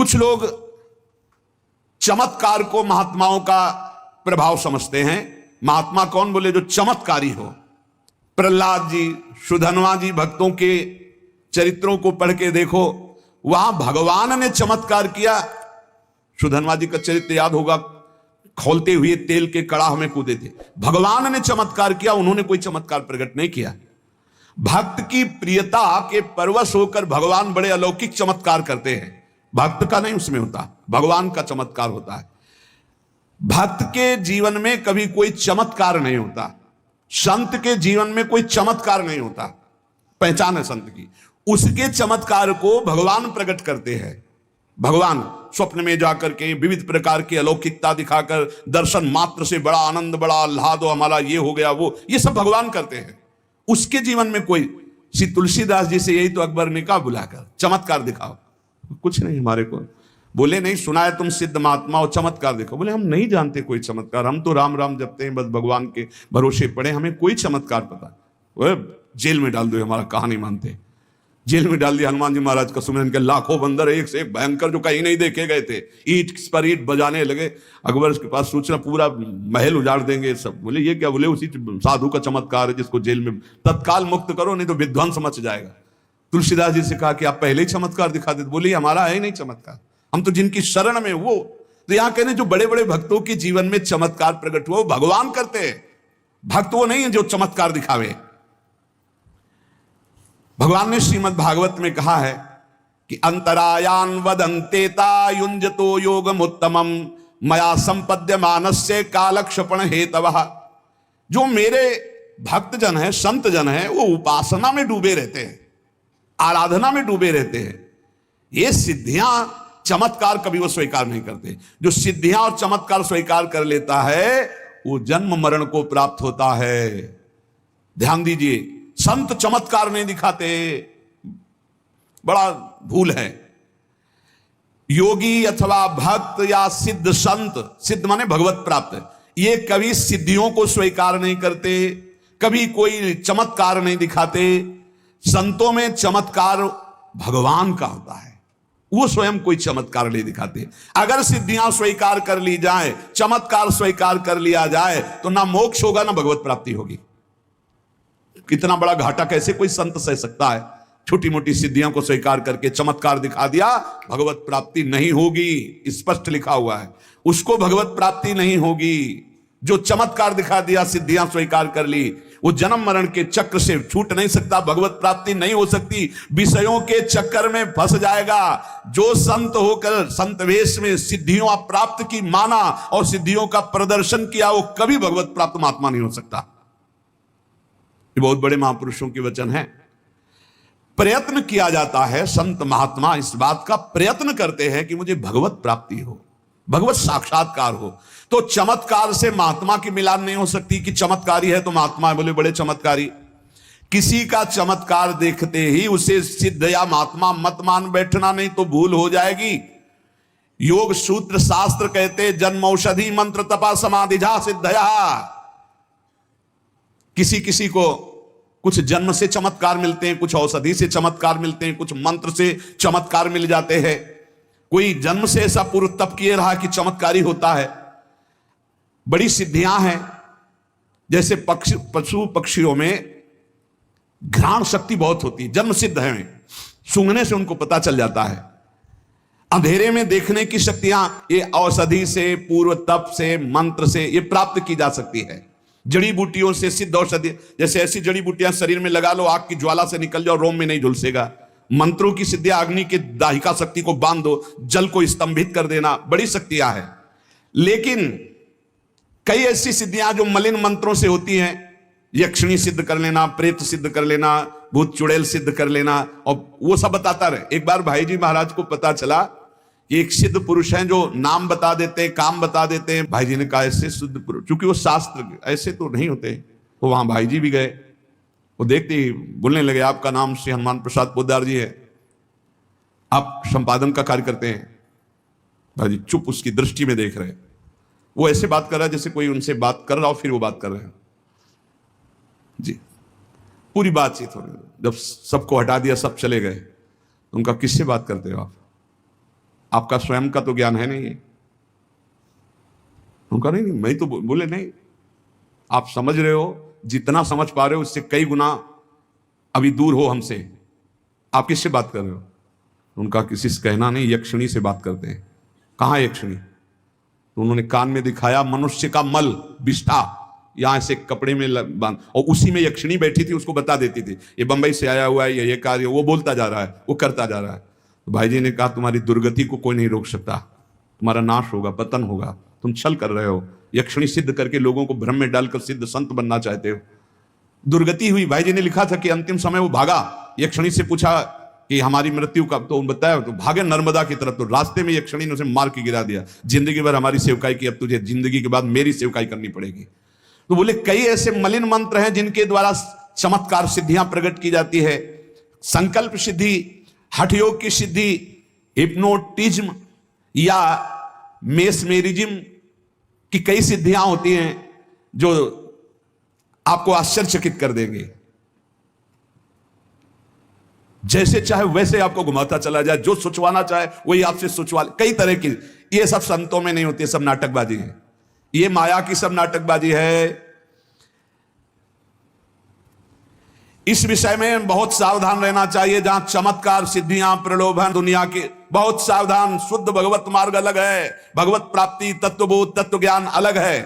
कुछ लोग चमत्कार को महात्माओं का प्रभाव समझते हैं। महात्मा कौन बोले? जो चमत्कारी हो। प्रहलाद जी, सुधन्वा जी भक्तों के चरित्रों को पढ़ के देखो, वहां भगवान ने चमत्कार किया। सुधन्वा जी का चरित्र याद होगा, खोलते हुए तेल के कड़ाह में कूदे थे। भगवान ने चमत्कार किया, उन्होंने कोई चमत्कार प्रकट नहीं किया। भक्त की प्रियता के परवश होकर भगवान बड़े अलौकिक चमत्कार करते हैं। भक्त का नहीं उसमें होता, भगवान का चमत्कार होता है। भक्त के जीवन में कभी कोई चमत्कार नहीं होता, संत के जीवन में कोई चमत्कार नहीं होता। पहचान है संत की, उसके चमत्कार को भगवान प्रकट करते हैं। भगवान स्वप्न में जाकर के विविध प्रकार की अलौकिकता दिखाकर दर्शन मात्र से बड़ा आनंद, बड़ा आह्लाद, हमारा ये हो गया, वो, ये सब भगवान करते हैं। उसके जीवन में कोई, श्री तुलसीदास जी से यही तो अकबर ने कहा, बुलाकर चमत्कार दिखाओ। कुछ नहीं हमारे को बोले, नहीं सुना है तुम सिद्ध महात्मा और चमत्कार देखो। बोले हम नहीं जानते कोई चमत्कार, हम तो राम राम जपते हैं, बस भगवान के भरोसे पड़े, हमें कोई चमत्कार पता। वो जेल में डाल दो, हमारा कहा नहीं मानते। जेल में डाल दिया। हनुमान जी महाराज का सुमिरन के लाखों बंदर एक से एक भयंकर जो कहीं नहीं देखे गए थे, ईट पर ईट बजाने लगे। अकबर के पास सूचना, पूरा महल उजाड़ देंगे सब। बोले ये क्या? बोले उसी साधु का चमत्कार है जिसको जेल में तत्काल मुक्त करो, नहीं तो विध्वंस मच जाएगा। तुलसीदास जी से कहा कि आप पहले ही चमत्कार दिखा देते। बोले हमारा है ही नहीं चमत्कार, हम तो जिनकी शरण में वो। तो यहां कहने जो बड़े बड़े भक्तों के जीवन में चमत्कार प्रकट हुआ, वो भगवान करते हैं, भक्त वो नहीं है जो चमत्कार दिखावे। भगवान ने श्रीमद् भागवत में कहा है कि अंतरायान वदंतेता युंजतो योगमुत्तमम मया संपद्य मानस्य कालक्षेपण हेतवः। जो मेरे भक्तजन है, संत जन है, वो उपासना में डूबे रहते हैं, आराधना में डूबे रहते हैं। ये सिद्धियां चमत्कार कभी वो स्वीकार नहीं करते। जो सिद्धियां और चमत्कार स्वीकार कर लेता है, वो जन्म मरण को प्राप्त होता है। ध्यान दीजिए, संत चमत्कार नहीं दिखाते, बड़ा भूल है। योगी अथवा भक्त या सिद्ध संत, सिद्ध माने भगवत प्राप्त, ये कभी सिद्धियों को स्वीकार नहीं करते, कभी कोई चमत्कार नहीं दिखाते। संतों में चमत्कार भगवान का होता है, वो स्वयं कोई चमत्कार नहीं दिखाते। अगर सिद्धियां स्वीकार कर ली जाए, चमत्कार स्वीकार कर लिया जाए, तो ना मोक्ष होगा ना भगवत प्राप्ति होगी। कितना बड़ा घाटा कैसे कोई संत सह सकता है? छोटी मोटी सिद्धियों को स्वीकार करके चमत्कार दिखा दिया, भगवत प्राप्ति नहीं होगी, स्पष्ट लिखा हुआ है, उसको भगवत प्राप्ति नहीं होगी। जो चमत्कार दिखा दिया, सिद्धियां स्वीकार कर ली, वो जन्म मरण के चक्र से छूट नहीं सकता, भगवत प्राप्ति नहीं हो सकती, विषयों के चक्कर में फंस जाएगा। जो संत होकर संत वेश में सिद्धियों प्राप्त की माना और सिद्धियों का प्रदर्शन किया, वो कभी भगवत प्राप्त महात्मा नहीं हो सकता। ये बहुत बड़े महापुरुषों के वचन है। प्रयत्न किया जाता है, संत महात्मा इस बात का प्रयत्न करते हैं कि मुझे भगवत प्राप्ति हो, भगवत साक्षात्कार हो। तो चमत्कार से महात्मा की मिलान नहीं हो सकती कि चमत्कारी है तो महात्मा है। बोले बड़े चमत्कारी, किसी का चमत्कार देखते ही उसे सिद्ध या महात्मा मत मान बैठना, नहीं तो भूल हो जाएगी। योग सूत्र शास्त्र कहते जन्म औषधि मंत्र तपा समाधिजा सिद्धया। किसी किसी को कुछ जन्म से चमत्कार मिलते हैं, कुछ औषधि से चमत्कार मिलते हैं, कुछ मंत्र से चमत्कार मिल जाते हैं। कोई जन्म से ऐसा पूर्व तप किए रहा कि चमत्कारी होता है। बड़ी सिद्धियां हैं, जैसे पशु पक्षियों में घ्राण शक्ति बहुत होती है, जन्म सिद्ध है, सूंघने से उनको पता चल जाता है। अंधेरे में देखने की शक्तियां ये औषधि से, पूर्व तप से, मंत्र से ये प्राप्त की जा सकती है। जड़ी बूटियों से सिद्ध औषधि, जैसे ऐसी जड़ी बूटियां शरीर में लगा लो, आग की ज्वाला से निकल जाओ, रोम में नहीं झुलसेगा। मंत्रों की सिद्धियां, अग्नि के दाहिका शक्ति को बांध दो, जल को स्तंभित कर देना, बड़ी शक्तियां हैं। लेकिन कई ऐसी सिद्धियां जो मलिन मंत्रों से होती हैं, यक्षिणी सिद्ध कर लेना, प्रेत सिद्ध कर लेना, भूत चुड़ैल सिद्ध कर लेना, और वो सब बताता रहे। एक बार भाई जी महाराज को पता चला कि एक सिद्ध पुरुष हैं जो नाम बता देते हैं, काम बता देते हैं। भाई जी ने कहा ऐसे सिद्ध पुरुष, क्योंकि वो शास्त्र ऐसे तो नहीं होते। तो वहां भाई जी भी गए, वो देखते ही बोलने लगे, आपका नाम श्री हनुमान प्रसाद पोद्दार जी है, आप संपादन का कार्य करते हैं। भाई जी चुप उसकी दृष्टि में देख रहे, वो ऐसे बात कर रहा है जैसे कोई उनसे बात कर रहा हो, फिर वो बात कर रहे हैं जी। पूरी बातचीत हो रही, जब सबको हटा दिया, सब चले गए, तो उनका किससे बात करते हो आप? आपका स्वयं का तो ज्ञान है नहीं है। उनका नहीं, मैं तो बोले नहीं, आप समझ रहे हो, जितना समझ पा रहे हो उससे कई गुना अभी दूर हो हमसे। आप किससे बात कर रहे हो? उनका किसी से कहना नहीं, यक्षिणी से बात करते हैं। कहाँ यक्षिणी? तो उन्होंने कान में दिखाया मनुष्य का मल, विष्ठा, यहां से कपड़े में बांध, और उसी में यक्षिणी बैठी थी, उसको बता देती थी ये बंबई से आया हुआ है, ये कार्य, वो बोलता जा रहा है, वो करता जा रहा है। तो भाई जी ने कहा तुम्हारी दुर्गति को कोई नहीं रोक सकता, तुम्हारा नाश होगा, पतन होगा, तुम छल कर रहे हो, यक्षिणी सिद्ध करके लोगों को भ्रम में डालकर सिद्ध संत बनना चाहते हो। दुर्गति हुई। भाई जी ने लिखा था कि अंतिम समय वो भागा, यक्षिणी से पूछा कि हमारी मृत्यु कब, तो बताया तो भागे नर्मदा की तरफ, तो रास्ते में यक्षिणी ने उसे मार के गिरा दिया, जिंदगी भर हमारी सेवकाई की, अब तुझे जिंदगी के बाद मेरी सेवकाई करनी पड़ेगी। तो बोले कई ऐसे मलिन मंत्र हैं जिनके द्वारा चमत्कार सिद्धियां प्रकट की जाती है। संकल्प सिद्धि, हठयोग की सिद्धि, हिप्नोटिज्म या मेसमेरिज्म की कई सिद्धियां होती हैं जो आपको आश्चर्यचकित कर देंगे। जैसे चाहे वैसे आपको घुमाता चला जाए, जो सोचवाना चाहे वही आपसे सोचवा, कई तरह की। ये सब संतों में नहीं होती, सब नाटकबाजी है, ये माया की सब नाटकबाजी है। इस विषय में बहुत सावधान रहना चाहिए। जहां चमत्कार, सिद्धियां, प्रलोभन, दुनिया के, बहुत सावधान। शुद्ध भगवत मार्ग अलग है, भगवत प्राप्ति, तत्वबोध, तत्व ज्ञान अलग है।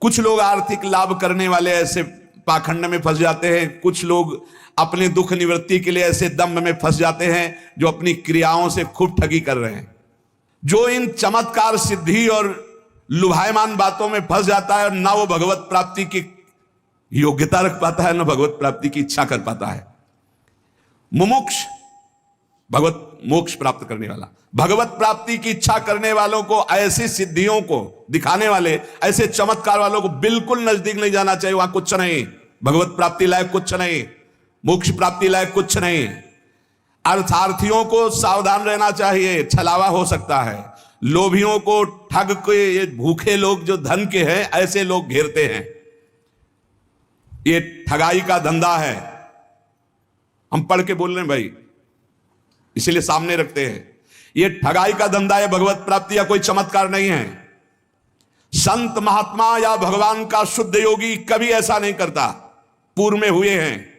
कुछ लोग आर्थिक लाभ करने वाले ऐसे पाखंड में फंस जाते हैं, कुछ लोग अपने दुख निवृत्ति के लिए ऐसे दम्भ में फंस जाते हैं जो अपनी क्रियाओं से खूब ठगी कर रहे हैं। जो इन चमत्कार, सिद्धि और लुभायमान बातों में फंस जाता है, ना वो भगवत प्राप्ति की योग्यता रख पाता है, ना भगवत प्राप्ति की इच्छा कर पाता है। मुमुक्ष, भगवत मोक्ष प्राप्त करने वाला, भगवत प्राप्ति की इच्छा करने वालों को ऐसी सिद्धियों को दिखाने वाले, ऐसे चमत्कार वालों को बिल्कुल नजदीक नहीं जाना चाहिए। वहां कुछ नहीं, भगवत प्राप्ति लायक कुछ नहीं, मोक्ष प्राप्ति लायक कुछ नहीं। अर्थार्थियों को सावधान रहना चाहिए, छलावा हो सकता है। लोभियों को, ठग के, ये भूखे लोग जो धन के हैं, ऐसे लोग घेरते हैं। ये ठगाई का धंधा है। हम पढ़ के बोल रहे हैं भाई, इसीलिए सामने रखते हैं। ये ठगाई का धंधा है, भगवत प्राप्ति या कोई चमत्कार नहीं है। संत महात्मा या भगवान का शुद्ध योगी कभी ऐसा नहीं करता, पूर्व में हुए हैं।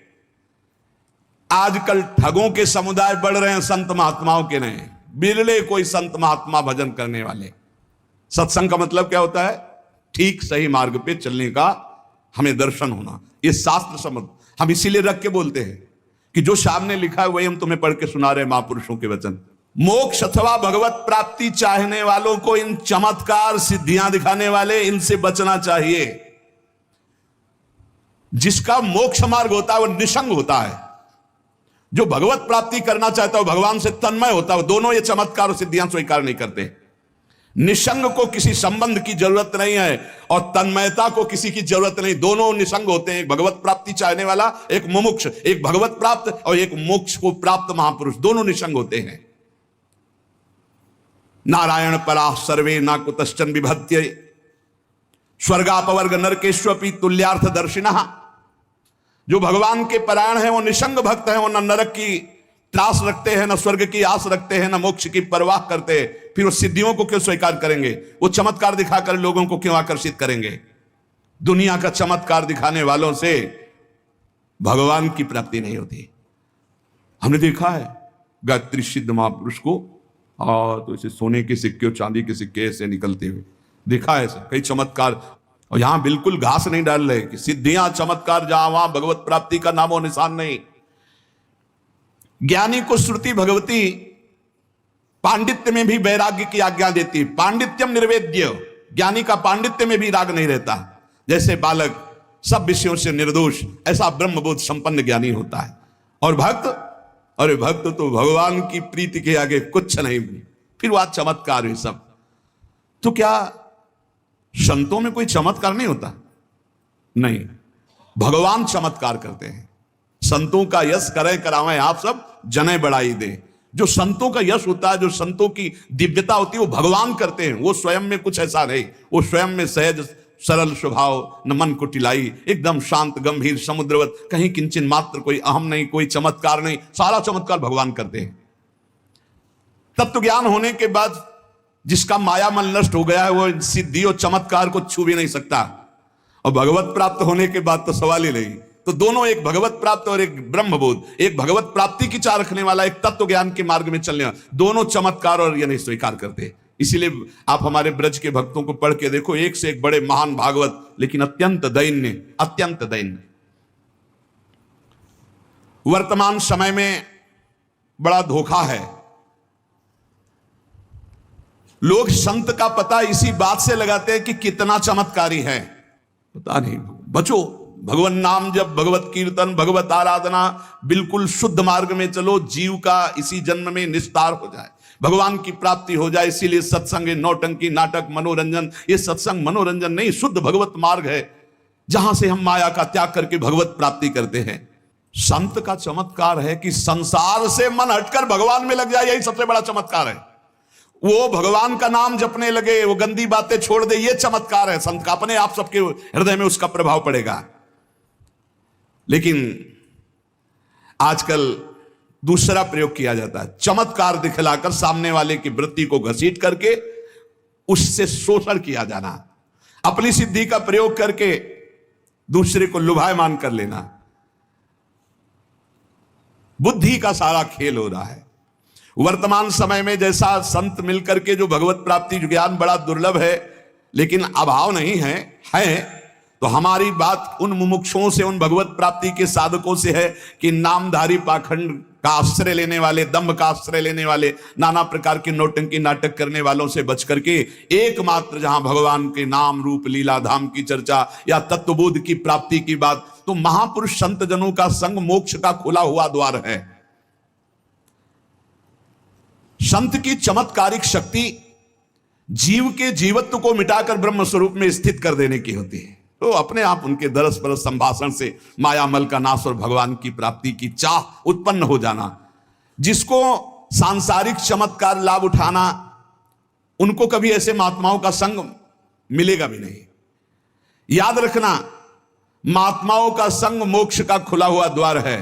आजकल ठगों के समुदाय बढ़ रहे हैं, संत महात्माओं के नहीं। बिरले कोई संत महात्मा भजन करने वाले। सत्संग का मतलब क्या होता है? ठीक सही मार्ग पे चलने का हमें दर्शन होना, ये शास्त्र समझ। हम इसीलिए रख के बोलते हैं कि जो सामने लिखा है वही हम तुम्हें पढ़ के सुना रहे हैं, महापुरुषों के वचन। मोक्ष अथवा भगवत प्राप्ति चाहने वालों को इन चमत्कार, सिद्धियां दिखाने वाले, इनसे बचना चाहिए। जिसका मोक्ष मार्ग होता है वो निसंग होता है। जो भगवत प्राप्ति करना चाहता है वो भगवान से तन्मय होता है। दोनों ये चमत्कार और सिद्धियां स्वीकार नहीं करते। निसंग को किसी संबंध की जरूरत नहीं है और तन्मयता को किसी की जरूरत नहीं। दोनों निसंग होते हैं। एक भगवत प्राप्ति चाहने वाला, एक मुमुक्ष, एक भगवत प्राप्त और एक मोक्ष को प्राप्त महापुरुष, दोनों निसंग होते हैं। नारायण परा सर्वे ना कुतश्चन विभत्य स्वर्गापवर्ग नरकेष्वपि तुल्यार्थ दर्शिनः। जो भगवान के परायण है वो निसंग भक्त है, वो न नरक की त्रास रखते हैं, न स्वर्ग की आस रखते हैं, न मोक्ष की परवाह करते। फिर वो सिद्धियों को क्यों स्वीकार करेंगे? वो चमत्कार दिखाकर लोगों को क्यों आकर्षित करेंगे? दुनिया का चमत्कार दिखाने वालों से भगवान की प्राप्ति नहीं होती। हमने देखा है गायत्री सिद्ध महापुरुष को, और तो इसे सोने के सिक्के और चांदी के सिक्के ऐसे निकलते हुए देखा है कई चमत्कार। और यहां बिल्कुल घास नहीं डाल रहे कि सिद्धियां, चमत्कार, जहां वहां भगवत प्राप्ति का नामो निशान नहीं। ज्ञानी को श्रुति भगवती पांडित्य में भी वैराग्य की आज्ञा देती है। पांडित्यम निर्वेद्य, ज्ञानी का पांडित्य में भी राग नहीं रहता। जैसे बालक सब विषयों से निर्दोष, ऐसा ब्रह्मबोध संपन्न ज्ञानी होता है। और भक्त, अरे भक्त तो भगवान की प्रीति के आगे कुछ नहीं। फिर वह चमत्कार है सब। तो क्या संतों में कोई चमत्कार नहीं होता? नहीं, भगवान चमत्कार करते हैं। संतों का यश करें करावें आप सब, जने बढ़ाई दे। जो संतों का यश होता है, जो संतों की दिव्यता होती है, वो भगवान करते हैं। वो स्वयं में कुछ ऐसा नहीं, वो स्वयं में सहज सरल स्वभाव, न मन को टिलाई, एकदम शांत गंभीर समुद्रवत, कहीं किंचन मात्र कोई अहम नहीं, कोई चमत्कार नहीं। सारा चमत्कार भगवान करते हैं। तत्व ज्ञान होने के बाद जिसका माया मन नष्ट हो गया है वो सिद्धि और चमत्कार को छू भी नहीं सकता, और भगवत प्राप्त होने के बाद तो सवाल ही नहीं। तो दोनों, एक भगवत प्राप्त और एक ब्रह्मबोध, एक भगवत प्राप्ति की चाह रखने वाला, एक तत्व ज्ञान के मार्ग में चलने वाला, दोनों चमत्कार और ये नहीं स्वीकार करते। इसीलिए आप हमारे ब्रज के भक्तों को पढ़ के देखो, एक से एक बड़े महान भागवत, लेकिन अत्यंत दैन्य, अत्यंत दैन्य। वर्तमान समय में बड़ा धोखा है। लोग संत का पता इसी बात से लगाते हैं कि कितना चमत्कारी है। पता नहीं, बचो, भगवान नाम जब, भगवत कीर्तन, भगवत आराधना, बिल्कुल शुद्ध मार्ग में चलो, जीव का इसी जन्म में निस्तार हो जाए, भगवान की प्राप्ति हो जाए। इसीलिए सत्संग, नौटंकी, नाटक, मनोरंजन, ये सत्संग मनोरंजन नहीं, शुद्ध भगवत मार्ग है, जहां से हम माया का त्याग करके भगवत प्राप्ति करते हैं। संत का चमत्कार है कि संसार से मन हटकर भगवान में लग जाए, यही सबसे बड़ा चमत्कार है। वो भगवान का नाम जपने लगे, वो गंदी बातें छोड़ दे, ये चमत्कार है संत का। अपने आप सबके हृदय में उसका प्रभाव पड़ेगा। लेकिन आजकल दूसरा प्रयोग किया जाता है, चमत्कार दिखलाकर सामने वाले की वृत्ति को घसीट करके उससे शोषण किया जाना, अपनी सिद्धि का प्रयोग करके दूसरे को लुभायमान कर लेना। बुद्धि का सारा खेल हो रहा है। वर्तमान समय में जैसा संत मिलकर के जो भगवत प्राप्ति ज्ञान बड़ा दुर्लभ है, लेकिन अभाव नहीं है, तो हमारी बात उन मुमुक्षुओं से, उन भगवत प्राप्ति के साधकों से है कि नामधारी पाखंड का आश्रय लेने वाले, दम्भ का आश्रय लेने वाले, नाना प्रकार के नौटंकी नाटक करने वालों से बच करके एकमात्र जहां भगवान के नाम रूप लीला धाम की चर्चा या तत्वबोध की प्राप्ति की बात, तो महापुरुष संत जनों का संग मोक्ष का खुला हुआ द्वार है। संत की चमत्कारिक शक्ति जीव के जीवत्व को मिटाकर ब्रह्म स्वरूप में स्थित कर देने की होती है। तो अपने आप उनके दरस परस संभाषण से मायामल का नाश और भगवान की प्राप्ति की चाह उत्पन्न हो जाना। जिसको सांसारिक चमत्कार लाभ उठाना, उनको कभी ऐसे महात्माओं का संग मिलेगा भी नहीं। याद रखना, महात्माओं का संग मोक्ष का खुला हुआ द्वार है।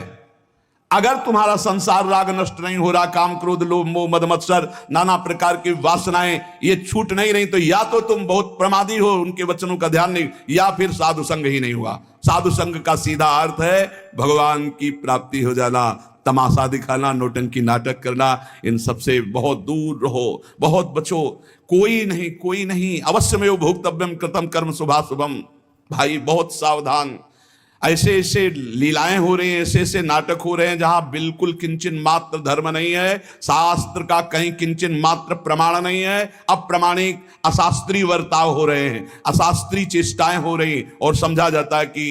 अगर तुम्हारा संसार राग नष्ट नहीं हो रहा, काम क्रोध लोभ मोह मद मत्सर नाना प्रकार की वासनाएं ये छूट नहीं रही, तो या तो तुम बहुत प्रमादी हो, उनके वचनों का ध्यान नहीं, या फिर साधु संग ही नहीं हुआ। साधु संग का सीधा अर्थ है भगवान की प्राप्ति हो जाना। तमाशा दिखाना, नौटंकी नाटक करना, इन सबसे बहुत दूर रहो, बहुत बचो। कोई नहीं, अवश्यमेव भोक्तव्यम कृतम कर्म शुभाशुभम। भाई बहुत सावधान। ऐसे ऐसे लीलाएं हो रही हैं, ऐसे ऐसे नाटक हो रहे हैं जहां बिल्कुल किंचन मात्र धर्म नहीं है, शास्त्र का कहीं किंचन मात्र प्रमाण नहीं है। अप्रमाणिक अशास्त्रीय वर्ताव हो रहे हैं, अशास्त्रीय चेष्टाएं हो रही, और समझा जाता है कि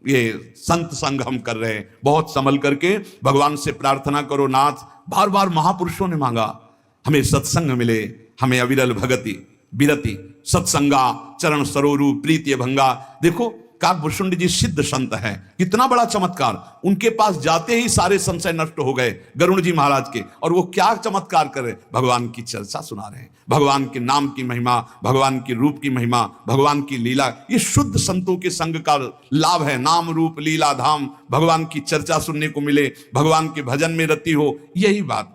ये संत संग हम कर रहे हैं। बहुत संभल करके भगवान से प्रार्थना करो। नाथ, बार बार महापुरुषों ने मांगा हमें सत्संग मिले, हमें अविरल भगति विरति सत्संगा चरण सरोरु प्रीति भंगा। देखो काकभूषुंड जी सिद्ध संत हैं, कितना बड़ा चमत्कार। उनके पास जाते ही सारे संशय नष्ट हो गए गरुड़ जी महाराज के, और वो क्या चमत्कार कर रहे, भगवान की चर्चा सुना रहे हैं, भगवान के नाम की महिमा, भगवान के रूप की महिमा, भगवान की लीला। ये शुद्ध संतों के संग का लाभ है। नाम रूप लीला धाम, भगवान की चर्चा सुनने को मिले, भगवान के भजन में रति हो, यही बात।